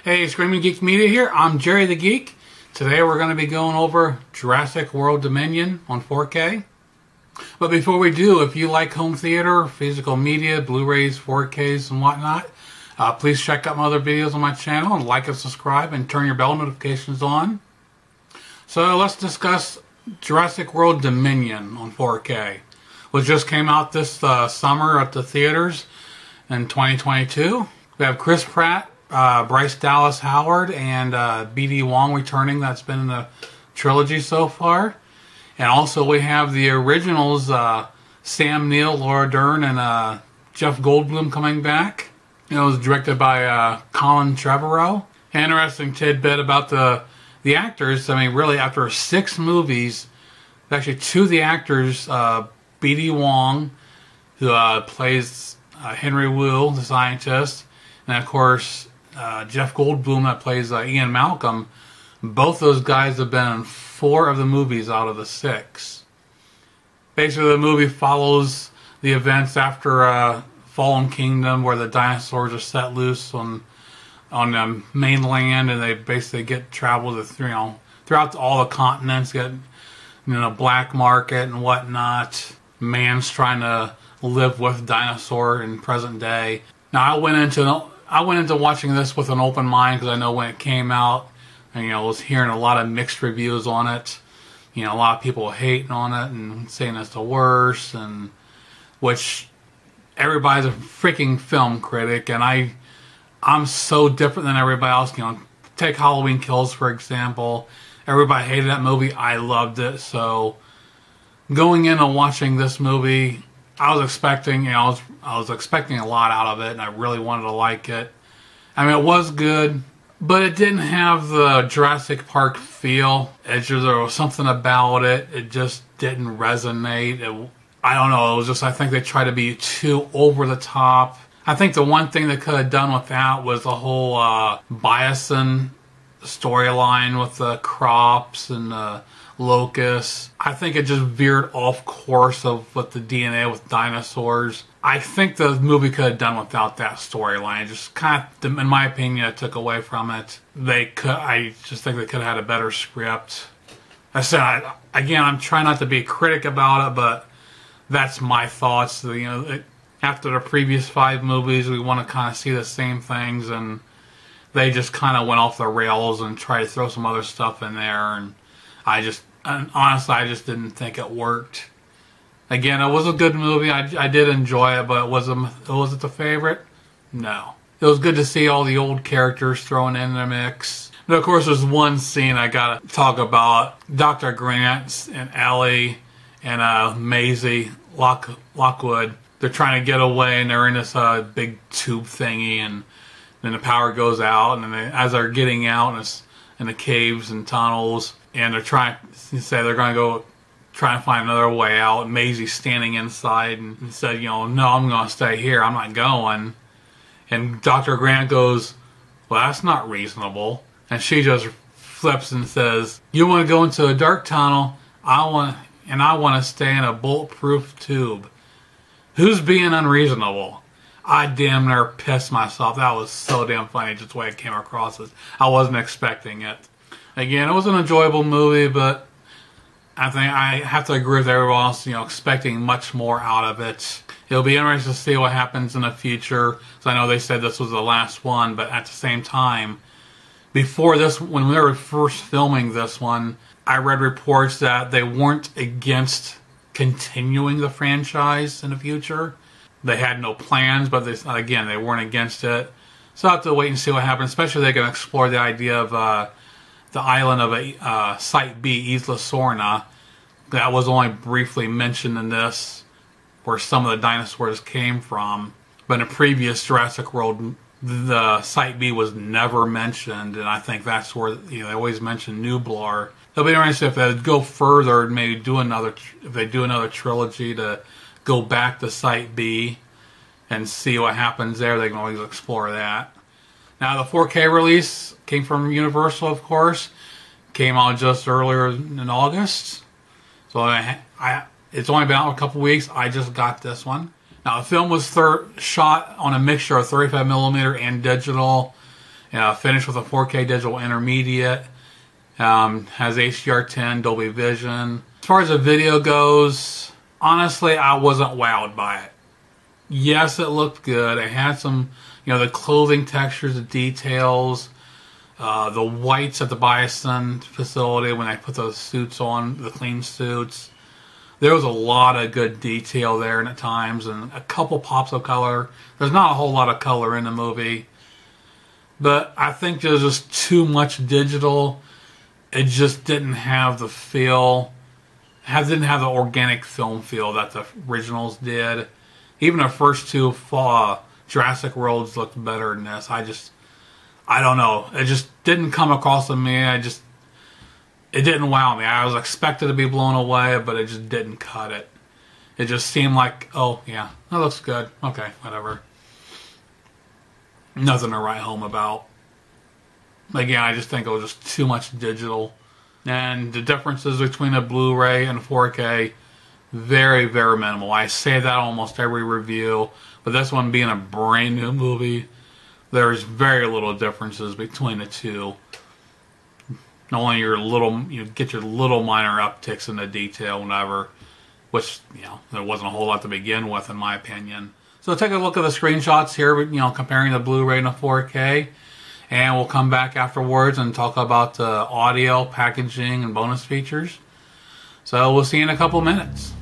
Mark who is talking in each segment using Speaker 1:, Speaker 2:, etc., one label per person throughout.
Speaker 1: Hey, Screaming Geek Media here. I'm Jerry the Geek. Today we're going to be going over Jurassic World Dominion on 4K. But before we do, if you like home theater, physical media, Blu-rays, 4Ks, and whatnot, please check out my other videos on my channel and like and subscribe and turn your bell notifications on. So let's discuss Jurassic World Dominion on 4K, which just came out this summer at the theaters in 2022. We have Chris Pratt, Bryce Dallas Howard, and B.D. Wong returning. That's been in the trilogy so far. And also we have the originals, Sam Neill, Laura Dern, and Jeff Goldblum coming back. It was directed by Colin Trevorrow. Interesting tidbit about the actors. I mean, really, after 6 movies, actually 2 of the actors, B.D. Wong, who plays Henry Wu, the scientist, and of course Jeff Goldblum that plays Ian Malcolm. Both those guys have been in 4 of the movies out of the 6. Basically, the movie follows the events after Fallen Kingdom, where the dinosaurs are set loose on the mainland, and they basically get traveled throughout all the continents. Get black market and whatnot. Man's trying to live with dinosaur in present day. Now, I went into watching this with an open mind because I know when it came out, and I was hearing a lot of mixed reviews on it. A lot of people hating on it and saying it's the worst, and which everybody's a freaking film critic, and I'm so different than everybody else. Take Halloween Kills for example. Everybody hated that movie. I loved it. So going in and watching this movie, I was expecting, I was expecting a lot out of it, and I really wanted to like it. I mean, it was good, but it didn't have the Jurassic Park feel. There was something about it. It just didn't resonate. I don't know. It was just, I think they tried to be too over the top. I think the one thing they could have done with that was the whole bison storyline with the crops and the locusts. I think it just veered off course of what the DNA with dinosaurs. I think the movie could have done without that storyline. Just kind of, in my opinion, it took away from it. I just think they could have had a better script. I said, again, I'm trying not to be a critic about it, but that's my thoughts. After the previous 5 movies, we want to kind of see the same things, and they just kind of went off the rails and tried to throw some other stuff in there, and honestly, I just didn't think it worked. Again, it was a good movie. I did enjoy it, but was it the favorite? No. It was good to see all the old characters thrown in the mix. But of course, there's one scene I gotta talk about. Dr. Grant and Ellie and Maisie Lockwood. They're trying to get away, and they're in this big tube thingy, and then the power goes out, and then as they're getting out in the caves and tunnels, and they're trying to say they're going to go try and find another way out. Maisie's standing inside and said, no, I'm going to stay here. I'm not going. And Dr. Grant goes, well, that's not reasonable. And she just flips and says, you want to go into a dark tunnel, I want to stay in a bulletproof tube. Who's being unreasonable? I damn near pissed myself. That was so damn funny, just the way it came across. I wasn't expecting it. Again, it was an enjoyable movie, but I think I have to agree with everyone else, expecting much more out of it. It'll be interesting to see what happens in the future. So I know they said this was the last one, but at the same time, before this, when we were first filming this one, I read reports that they weren't against continuing the franchise in the future. They had no plans, but they weren't against it. So I'll have to wait and see what happens, especially if they can explore the idea of the island of Site B, Isla Sorna. That was only briefly mentioned in this, where some of the dinosaurs came from. But in a previous Jurassic World, the Site B was never mentioned, and I think that's where they always mention Nublar. It'll be interesting if they go further and maybe if they do another trilogy to go back to Site B and see what happens there. They can always explore that. Now, the 4K release came from Universal, of course. Came out just earlier in August. So it's only been out a couple weeks. I just got this one. Now, the film was shot on a mixture of 35mm and digital. Finished with a 4K digital intermediate. Has HDR10, Dolby Vision. As far as the video goes, honestly, I wasn't wowed by it. Yes, it looked good. It had some, the clothing textures, the details, the whites at the Bison facility when they put those suits on, the clean suits. There was a lot of good detail there and at times, and a couple pops of color. There's not a whole lot of color in the movie, but I think there's just too much digital. It just didn't have the feel, didn't have the organic film feel that the originals did. Even the first two Jurassic Worlds looked better than this. I don't know. It just didn't come across to me. It didn't wow me. I was expected to be blown away, but it just didn't cut it. It just seemed like, oh yeah, that looks good. Okay, whatever. Nothing to write home about. Again, I just think it was just too much digital. And the differences between a Blu-ray and 4K, very, very minimal. I say that almost every review, but this one being a brand new movie, there's very little differences between the two. Only you get your little minor upticks in the detail, whatever, which, there wasn't a whole lot to begin with, in my opinion. So take a look at the screenshots here, comparing the Blu-ray and the 4K. And we'll come back afterwards and talk about the audio, packaging, and bonus features. So we'll see you in a couple minutes.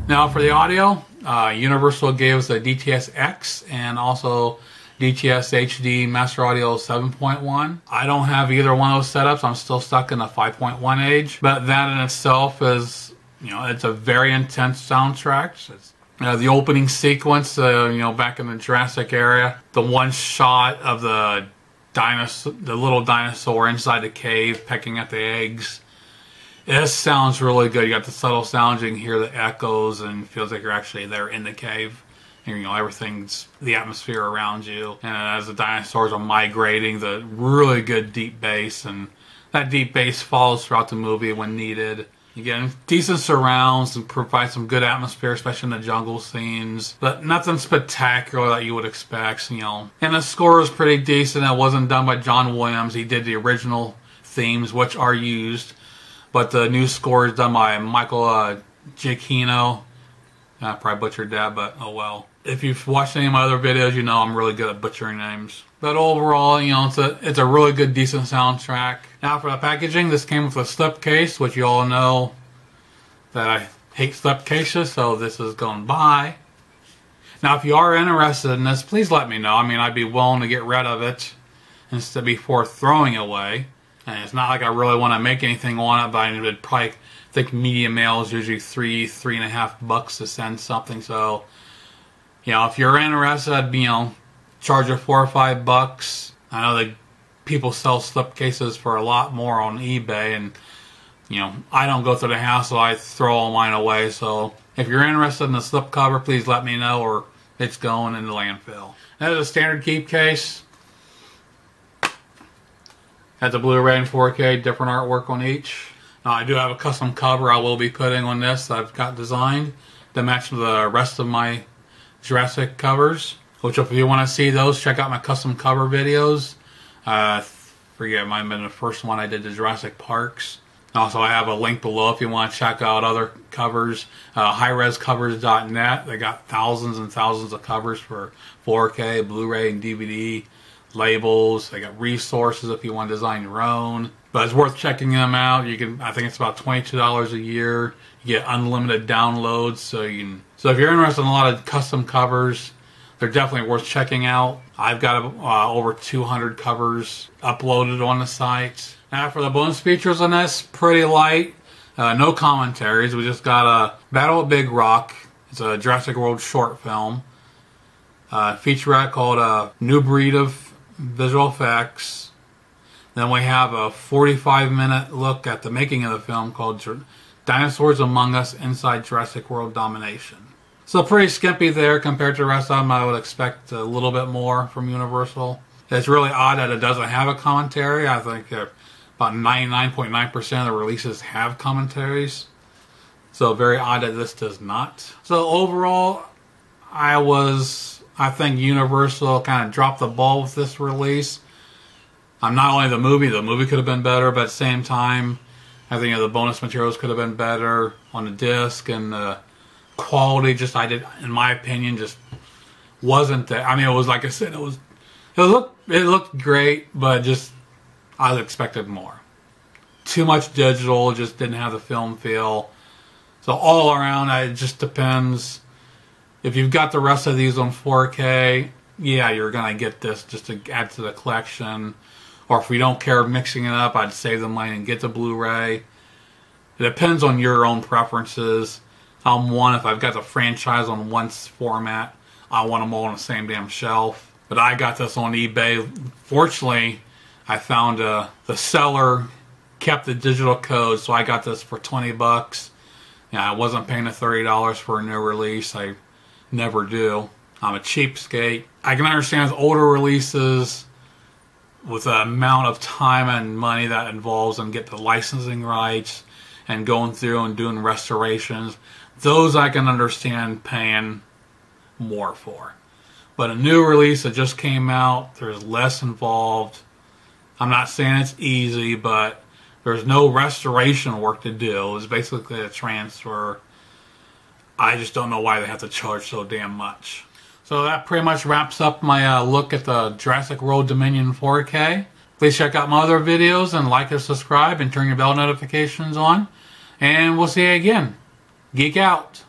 Speaker 1: Now for the audio, Universal gave us a DTS-X and also DTS HD Master Audio 7.1. I don't have either one of those setups. I'm still stuck in the 5.1 age, but that in itself is, it's a very intense soundtrack. It's, the opening sequence, back in the Jurassic area, the one shot of the little dinosaur inside the cave pecking at the eggs. It sounds really good. You got the subtle sounds, you can hear the echoes, and it feels like you're actually there in the cave. And, everything's the atmosphere around you. And as the dinosaurs are migrating, the really good deep bass, and that deep bass follows throughout the movie when needed. Again, decent surrounds and provide some good atmosphere, especially in the jungle scenes. But nothing spectacular that you would expect, And the score is pretty decent. It wasn't done by John Williams. He did the original themes, which are used. But the new score is done by Michael Giacchino. I probably butchered that, but oh well. If you've watched any of my other videos, I'm really good at butchering names. But overall, it's a really good, decent soundtrack. Now for the packaging, this came with a slip case, which you all know that I hate slip cases, so this is going by. Now if you are interested in this, please let me know. I'd be willing to get rid of it instead before throwing it away. And it's not like I really want to make anything on it, but I would probably think media mail is usually $3.50 to send something. So, if you're interested, I'd charge you $4 or $5. I know that people sell slipcases for a lot more on eBay, and I don't go through the hassle. I throw all mine away. So, if you're interested in the slip cover, please let me know, or it's going in the landfill. That is a standard keep case. At the Blu-ray and 4K, different artwork on each. Now I do have a custom cover I will be putting on this that I've got designed to match the rest of my Jurassic covers. Which if you want to see those, check out my custom cover videos. Forget, it might have been the first one I did, the Jurassic Parks. Also, I have a link below if you want to check out other covers. HighResCovers.net. They got thousands and thousands of covers for 4K, Blu-ray, and DVD. Labels. They got resources if you want to design your own. But it's worth checking them out. You can, I think it's about $22 a year. You get unlimited downloads. So if you're interested in a lot of custom covers, they're definitely worth checking out. I've got over 200 covers uploaded on the site. Now for the bonus features on this, pretty light. No commentaries. We just got a Battle at Big Rock. It's a Jurassic World short film. Featurette called New Breed of Visual Effects. Then we have a 45-minute look at the making of the film called Dinosaurs Among Us Inside Jurassic World Domination. So pretty skimpy there compared to the rest of them. I would expect a little bit more from Universal. It's really odd that it doesn't have a commentary. I think about 99.9% of the releases have commentaries. So very odd that this does not. So overall, I think Universal kind of dropped the ball with this release. Not only the movie could have been better, but at the same time, I think the bonus materials could have been better on the disc, and the quality in my opinion, just wasn't there. I mean, it was, like I said, it looked great, but just I expected more. Too much digital, just didn't have the film feel. So all around, it just depends. If you've got the rest of these on 4K, yeah, you're going to get this just to add to the collection. Or if you don't care mixing it up, I'd save the money and get the Blu-ray. It depends on your own preferences. If I've got the franchise on one format, I want them all on the same damn shelf. But I got this on eBay. Fortunately, I found the seller kept the digital code, so I got this for 20 bucks. Yeah, I wasn't paying the $30 for a new release. I never do. I'm a cheapskate. I can understand with older releases, with the amount of time and money that involves and get the licensing rights and going through and doing restorations. Those I can understand paying more for. But a new release that just came out, there's less involved. I'm not saying it's easy, but there's no restoration work to do. It's basically a transfer. I just don't know why they have to charge so damn much. So that pretty much wraps up my look at the Jurassic World Dominion 4K. Please check out my other videos and like and subscribe and turn your bell notifications on. And we'll see you again. Geek out.